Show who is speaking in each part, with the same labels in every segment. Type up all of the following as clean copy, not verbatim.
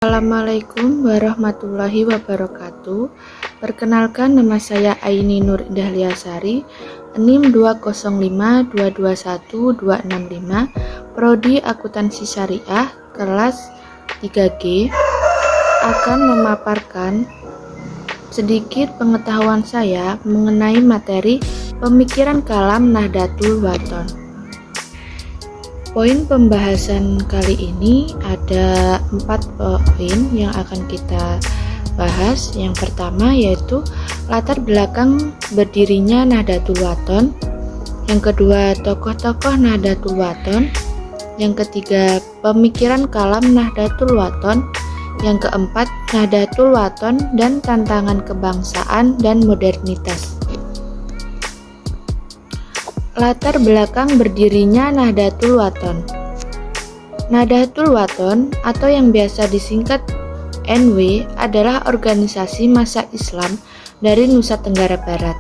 Speaker 1: Assalamualaikum warahmatullahi wabarakatuh. Perkenalkan, nama saya Aini Nur Indah Liasari, NIM 205221265, Prodi Akuntansi Syariah, kelas 3G, akan memaparkan sedikit pengetahuan saya mengenai materi pemikiran kalam Nahdlatul Wathon. Poin pembahasan kali ini ada 4 poin yang akan kita bahas. Yang pertama yaitu latar belakang berdirinya Nahdlatul Wathon. Yang kedua, tokoh-tokoh Nahdlatul Wathon. Yang ketiga, pemikiran kalam Nahdlatul Wathon. Yang keempat, Nahdlatul Wathon dan tantangan kebangsaan dan modernitas. Latar belakang berdirinya Nahdlatul Wathon. Nahdlatul Wathon atau yang biasa disingkat NW adalah organisasi massa Islam dari Nusa Tenggara Barat.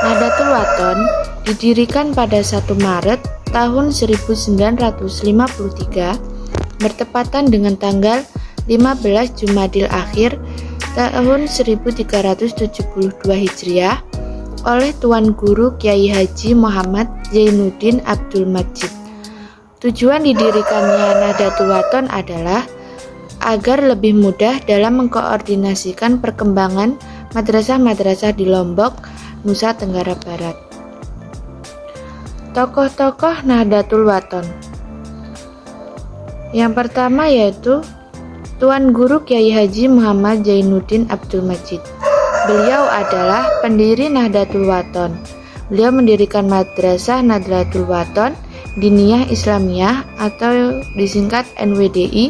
Speaker 1: Nahdlatul Wathon didirikan pada 1 Maret tahun 1953 bertepatan dengan tanggal 15 Jumadil Akhir tahun 1372 Hijriah oleh Tuan Guru Kyai Haji Muhammad Zainuddin Abdul Majid. Tujuan didirikannya Nahdlatul Wathon adalah agar lebih mudah dalam mengkoordinasikan perkembangan madrasah-madrasah di Lombok, Nusa Tenggara Barat. Tokoh-tokoh Nahdlatul Wathon. Yang pertama yaitu Tuan Guru Kyai Haji Muhammad Zainuddin Abdul Majid. Beliau adalah pendiri Nahdlatul Wathon. Beliau mendirikan Madrasah Nahdlatul Wathon Diniyah Islamiyah atau disingkat NWDI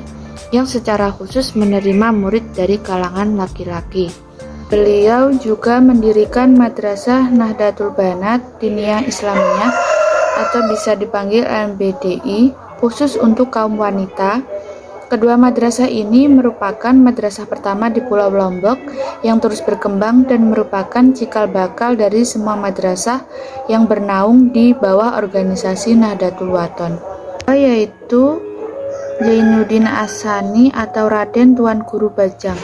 Speaker 1: yang secara khusus menerima murid dari kalangan laki-laki. Beliau juga mendirikan Madrasah Nahdlatul Banat Diniyah Islamiyah atau bisa dipanggil MBDI khusus untuk kaum wanita. Kedua madrasah ini merupakan madrasah pertama di Pulau Lombok yang terus berkembang dan merupakan cikal bakal dari semua madrasah yang bernaung di bawah organisasi Nahdlatul Wathon, yaitu Zainuddin As-Sani atau Raden Tuan Guru Bajang.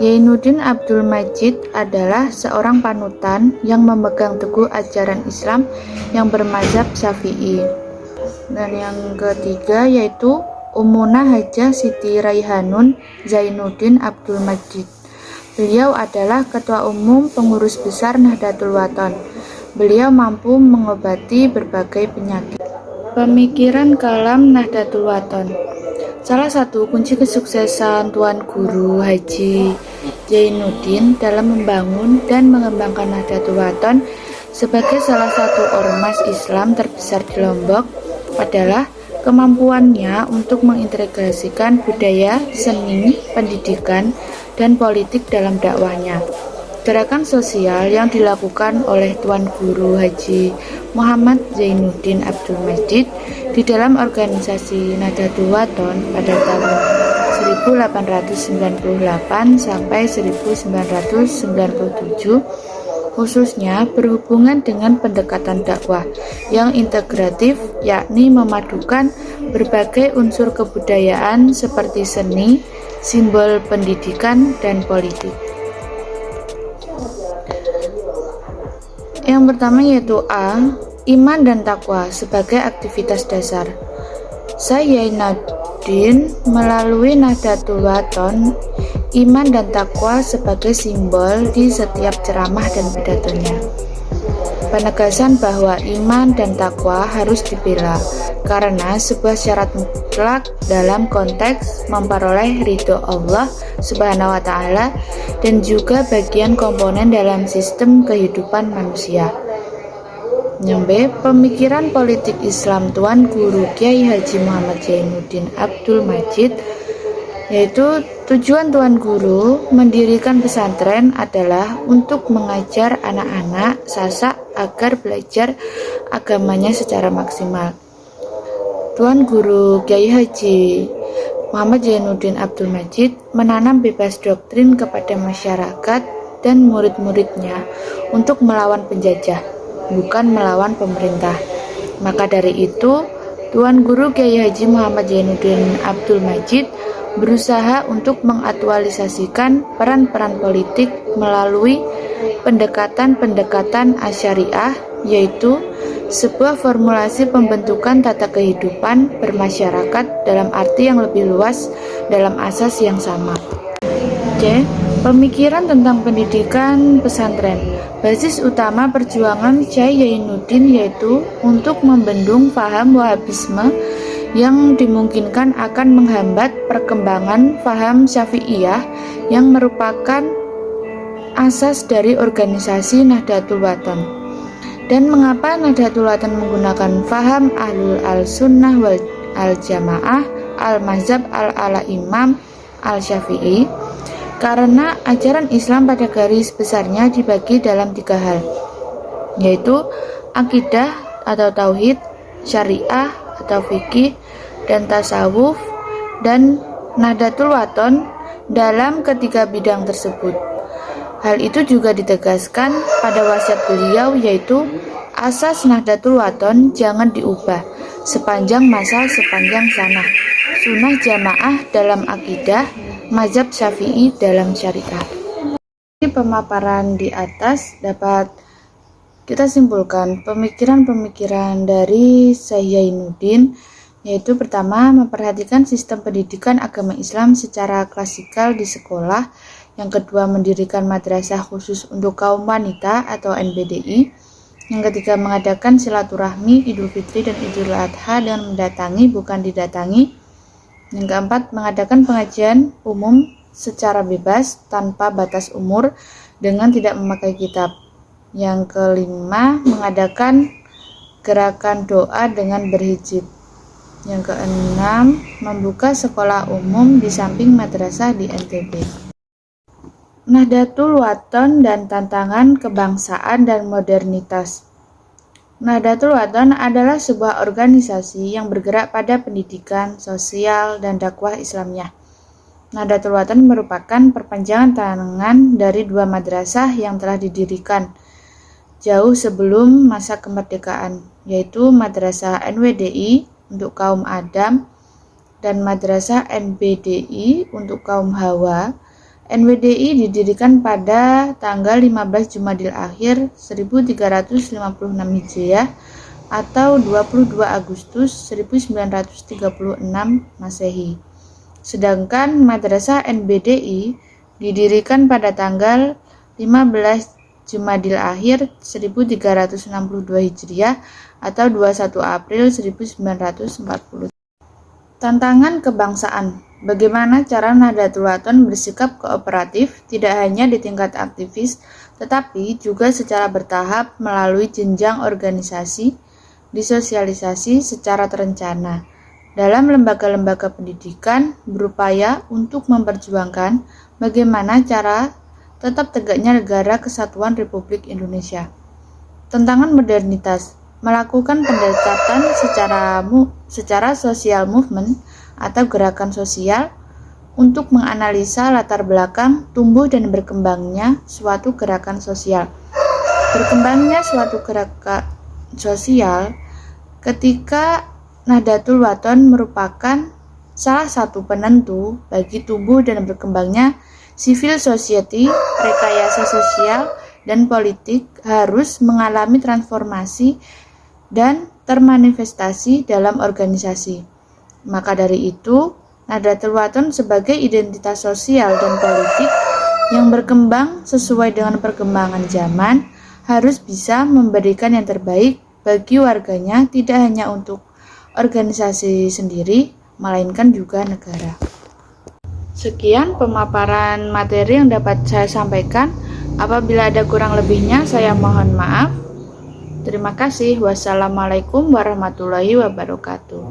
Speaker 1: Zainuddin Abdul Majid adalah seorang panutan yang memegang teguh ajaran Islam yang bermazhab Syafi'i. Dan yang ketiga yaitu Ummuna Hajah Siti Raihanun Zainuddin Abdul Majid. Beliau adalah Ketua Umum Pengurus Besar Nahdlatul Wathon. Beliau mampu mengobati berbagai penyakit. Pemikiran kalam Nahdlatul Wathon. Salah satu kunci kesuksesan Tuan Guru Haji Zainuddin dalam membangun dan mengembangkan Nahdlatul Wathon sebagai salah satu ormas Islam terbesar di Lombok adalah kemampuannya untuk mengintegrasikan budaya, seni, pendidikan, dan politik dalam dakwahnya. Gerakan sosial yang dilakukan oleh Tuan Guru Haji Muhammad Zainuddin Abdul Majid di dalam organisasi Nahdlatul Wathon pada tahun 1898 sampai 1997 khususnya berhubungan dengan pendekatan dakwah yang integratif, yakni memadukan berbagai unsur kebudayaan seperti seni, simbol pendidikan, dan politik. Yang pertama yaitu A. Iman dan takwa sebagai aktivitas dasar. Zainuddin melalui Nahdlatul Wathon iman dan takwa sebagai simbol di setiap ceramah dan pidatonya. Penegasan bahwa iman dan takwa harus dibela karena sebuah syarat mutlak dalam konteks memperoleh ridho Allah Subhanahu wa Ta'ala dan juga bagian komponen dalam sistem kehidupan manusia. Yang B. Pemikiran politik Islam Tuan Guru Kyai Haji Muhammad Zainuddin Abdul Majid, yaitu tujuan Tuan Guru mendirikan pesantren adalah untuk mengajar anak-anak Sasak agar belajar agamanya secara maksimal. Tuan Guru Kyai Haji Muhammad Zainuddin Abdul Majid menanam bebas doktrin kepada masyarakat dan murid-muridnya untuk melawan penjajah, bukan melawan pemerintah. Maka dari itu, Tuan Guru Kyai Haji Muhammad Zainuddin Abdul Majid berusaha untuk mengaktualisasikan peran-peran politik melalui pendekatan-pendekatan asyariah, yaitu sebuah formulasi pembentukan tata kehidupan bermasyarakat dalam arti yang lebih luas dalam asas yang sama. C. Pemikiran tentang pendidikan pesantren. Basis utama perjuangan Syekh Zainuddin yaitu untuk membendung paham Wahabisme yang dimungkinkan akan menghambat perkembangan paham Syafi'iyah yang merupakan asas dari organisasi Nahdlatul Wathon. Dan mengapa Nahdlatul Wathon menggunakan paham Ahlul al-Sunnah wal al-Jamaah al-Mazhab al-Ala Imam al-Syafi'i? Karena ajaran Islam pada garis besarnya dibagi dalam 3 hal, yaitu akidah atau tauhid, syariah atau fikih, dan tasawuf, dan Nahdlatul Wathon dalam ketiga bidang tersebut. Hal itu juga ditegaskan pada wasiat beliau, yaitu asas Nahdlatul Wathon jangan diubah sepanjang masa sepanjang sanah, sunnah jamaah dalam akidah, mazhab Syafi'i dalam syariah. Pemaparan di atas dapat kita simpulkan pemikiran-pemikiran dari Syekh Zainuddin, yaitu pertama, memperhatikan sistem pendidikan agama Islam secara klasikal di sekolah. Yang kedua, mendirikan madrasah khusus untuk kaum wanita atau NBDI. Yang ketiga, mengadakan silaturahmi Idul Fitri dan Idul Adha dengan mendatangi bukan didatangi. Yang keempat, mengadakan pengajian umum secara bebas tanpa batas umur dengan tidak memakai kitab. Yang kelima, mengadakan gerakan doa dengan berhijab. Yang keenam, membuka sekolah umum di samping madrasah di NTB. Nahdlatul Wathon dan tantangan kebangsaan dan modernitas. Nahdlatul Wathon adalah sebuah organisasi yang bergerak pada pendidikan, sosial, dan dakwah Islamiyah. Nahdlatul Wathon merupakan perpanjangan tangan dari 2 madrasah yang telah didirikan jauh sebelum masa kemerdekaan, yaitu Madrasah NWDI untuk kaum Adam dan Madrasah NBDI untuk kaum Hawa. NWDI didirikan pada tanggal 15 Jumadil Akhir 1356 Hijriah atau 22 Agustus 1936 Masehi. Sedangkan Madrasah NBDI didirikan pada tanggal 15 Jumadil Akhir 1362 Hijriah atau 21 April 1940. Tantangan kebangsaan. Bagaimana cara Nahdlatul Wathon bersikap kooperatif tidak hanya di tingkat aktivis, tetapi juga secara bertahap melalui jenjang organisasi, disosialisasi secara terencana. Dalam lembaga-lembaga pendidikan berupaya untuk memperjuangkan bagaimana cara tetap tegaknya negara kesatuan Republik Indonesia. Tantangan modernitas. Melakukan pendekatan secara social movement atau gerakan sosial untuk menganalisa latar belakang tumbuh dan berkembangnya suatu gerakan sosial. Berkembangnya suatu gerakan sosial ketika Nahdlatul Wathon merupakan salah satu penentu bagi tumbuh dan berkembangnya civil society, rekayasa sosial dan politik harus mengalami transformasi dan termanifestasi dalam organisasi. Maka dari itu, Nahdlatul Wathon sebagai identitas sosial dan politik yang berkembang sesuai dengan perkembangan zaman harus bisa memberikan yang terbaik bagi warganya, tidak hanya untuk organisasi sendiri, melainkan juga negara. Sekian pemaparan materi yang dapat saya sampaikan. Apabila ada kurang lebihnya, saya mohon maaf. Terima kasih. Wassalamualaikum warahmatullahi wabarakatuh.